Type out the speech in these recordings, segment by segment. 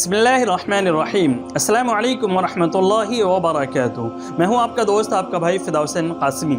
बिस्मिल्लाहिर्रहमानिर्रहीम। अस्सलामु अलैकुम वरहमतुल्लाहि वबरकातुहू। मैं हूं आपका दोस्त, आपका भाई फ़िदा हुसैन क़ासिमी।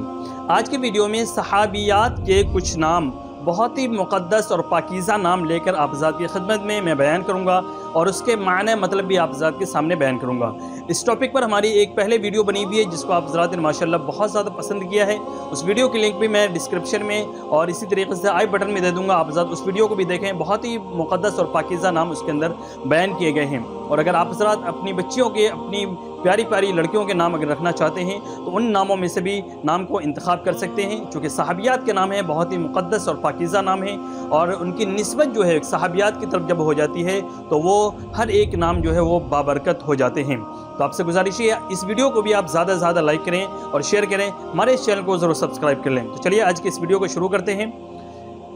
आज की वीडियो में सहाबियात के कुछ नाम, बहुत ही मुक़द्दस और पाकीज़ा नाम लेकर आप हज़रात की खिदमत में मैं बयान करूंगा और उसके माने मतलब भी आप हज़रात के सामने बयान करूंगा। इस टॉपिक पर हमारी एक पहले वीडियो बनी हुई है जिसको आप हज़रात ने माशाअल्लाह बहुत ज़्यादा पसंद किया है। उस वीडियो की लिंक भी मैं डिस्क्रिप्शन में और इसी तरीके से आई बटन में दे दूंगा। आप हज़रात उस वीडियो को भी देखें, बहुत ही मुक़द्दस और पाकीज़ा नाम उसके अंदर बयान किए गए हैं। और अगर आप हज़रात अपनी बच्चियों के, अपनी प्यारी प्यारी लड़कियों के नाम अगर रखना चाहते हैं तो उन नामों में से भी नाम को इंतखाब कर सकते हैं, चूँकि सहाबियात के नाम हैं, बहुत ही मुक़द्दस और पाकीज़ा नाम है और उनकी निस्बत जो है सहाबियात की तरफ जब हो जाती है तो वो हर एक नाम जो है वो बाबरकत हो जाते हैं। तो आपसे गुजारिश है इस वीडियो को भी आप ज़्यादा से ज़्यादा लाइक करें और शेयर करें, हमारे इस चैनल को ज़रूर सब्सक्राइब कर लें। तो चलिए आज की इस वीडियो को शुरू करते हैं।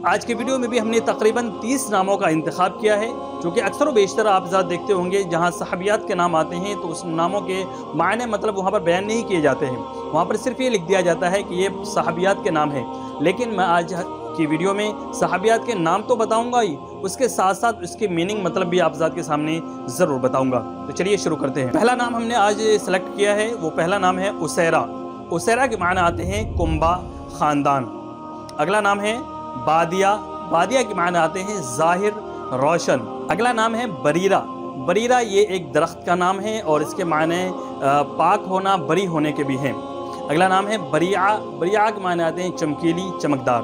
आज के वीडियो में भी हमने तकरीबन 30 नामों का इंतखाब किया है, जो कि अक्सर व बेशतर आप ज़्यादा देखते होंगे जहां सहाबियात के नाम आते हैं तो उस नामों के मायने मतलब वहां पर बयान नहीं किए जाते हैं, वहां पर सिर्फ ये लिख दिया जाता है कि ये सहाबियात के नाम हैं। लेकिन मैं आज की वीडियो में सहाबियात के नाम तो बताऊंगा ही, उसके साथ साथ उसके मीनिंग मतलब भी आप ज़ात के सामने ज़रूर बताऊंगा। तो चलिए शुरू करते हैं। पहला नाम हमने आज सेलेक्ट किया है, वो पहला नाम है उसैरा। उसैरा के माने आते हैं कुंबा, ख़ानदान। अगला नाम है बादिया। बादिया के माने आते हैं ज़ाहिर, रोशन। अगला नाम है बरीरा। बरीरा ये एक दरख्त का नाम है और इसके माने पाक होना, बरी होने के भी हैं। अगला नाम है बरिया। बरिया के माने आते हैं चमकीली, चमकदार।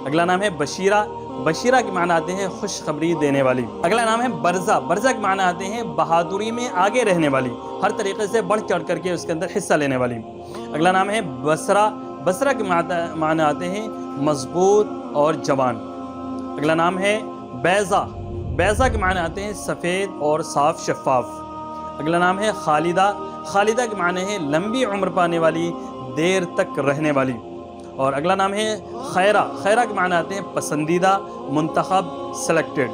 अगला नाम है बशीरा। बशीरा के माने आते हैं खुशखबरी देने वाली। अगला नाम है बरज़ा। बरज़ा के माने आते हैं बहादुरी में आगे रहने वाली, हर तरीके से बढ़ चढ़ करके उसके अंदर हिस्सा लेने वाली। अगला नाम है बसरा। बसरा के माने आते हैं मजबूत और जवान। अगला नाम है बैज़ा। बैज़ा के माने आते हैं सफ़ेद और साफ शफाफ। अगला नाम है खालिदा। खालिदा के माने हैं लंबी उम्र पाने वाली, देर तक रहने वाली। और अगला नाम है खैरा। खैरा के माने आते हैं पसंदीदा, मुंतखब, सेलेक्टेड।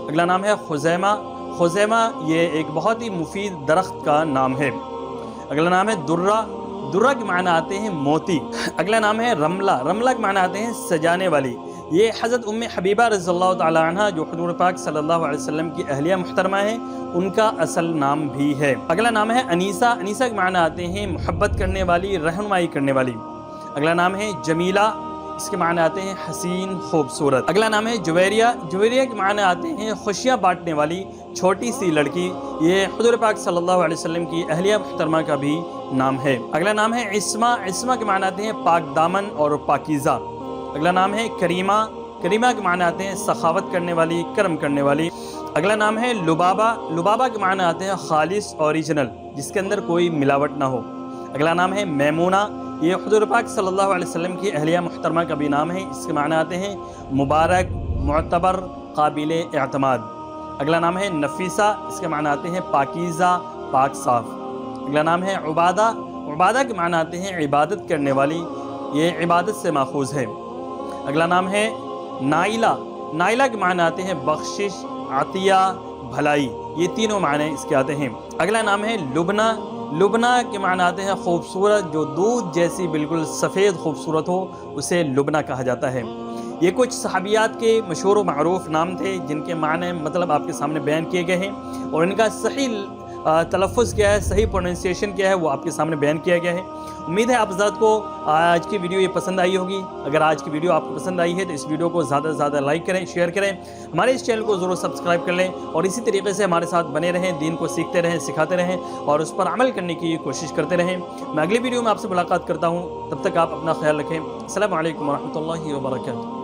अगला नाम है खुज़ैमा। खुज़ैमा ये एक बहुत ही मुफीद दरख्त का नाम है। अगला नाम है दुर्रा। दुर्रा के माने आते हैं मोती। अगला नाम है रमला। रमला के माने आते हैं सजाने वाली। ये हज़रत उम्मे हबीबा रज़ियल्लाहु ताला अन्हा जो हुज़ूर पाक सल्लल्लाहु अलैहि वसल्लम की अहलिया मुहतरमा है, उनका असल नाम भी है। अगला नाम है अनीसा। अनीसा के माने आते हैं मोहब्बत करने वाली, रहनुमाई करने वाली। अगला नाम है जमीला। इसके माने आते हैं हसीन, खूबसूरत। अगला नाम है जुवैरिया। जुवैरिया के माने आते हैं खुशियाँ बांटने वाली, छोटी सी लड़की। ये हुज़ूर पाक सल्लल्लाहु अलैहि वसल्लम की अहलिया मुहतरमा का भी नाम है। अगला नाम है इस्मा। इस्मा के माने आते हैं पाक दामन और पाकीज़ा। अगला नाम है करीमा। करीमा के माने आते हैं सखावत करने वाली, करम करने वाली। अगला नाम है लुबाबा। लुबाबा के माने आते हैं खालिस, ओरिजिनल, जिसके अंदर कोई मिलावट ना हो। अगला नाम है मैमूना। ये हुज़ूर पाक सल्लल्लाहु अलैहि वसल्लम की अहलिया मुहतरमा का भी नाम है। इसके माने आते हैं मुबारक, मुअतबर, काबिल एतमाद। अगला नाम है नफीसा। इसके माने आते हैं पाकीज़ा, पाक साफ। अगला नाम है उबादा। उबादा के माने आते हैं इबादत करने वाली, ये इबादत से माखूज़ है। अगला नाम है नाइला। नाइला के माने आते हैं बख्शिश, आतिया, भलाई। ये तीनों माने इसके आते हैं। अगला नाम है लुबना। लुबना के माने आते हैं खूबसूरत, जो दूध जैसी बिल्कुल सफ़ेद खूबसूरत हो उसे लुबना कहा जाता है। ये कुछ सहाबियात के मशहूर व मारूफ नाम थे जिनके माने मतलब आपके सामने बयान किए गए हैं और इनका सही तलफ़्फ़ुज़ क्या है, सही प्रोनाउंसिएशन क्या है, वो आपके सामने बयान किया गया है। उम्मीद है आप हज़रात को आज की वीडियो ये पसंद आई होगी। अगर आज की वीडियो आपको पसंद आई है तो इस वीडियो को ज़्यादा से ज़्यादा लाइक करें, शेयर करें, हमारे इस चैनल को ज़रूर सब्सक्राइब कर लें और इसी तरीके से हमारे साथ बने रहें, दीन को सीखते रहें, सिखाते रहें और उस पर अमल करने की कोशिश करते रहें। मैं अगली वीडियो में आपसे मुलाकात करता हूँ, तब तक आप अपना ख्याल रखें। अस्सलामु अलैकुम व रहमतुल्लाहि व बरकातुहू।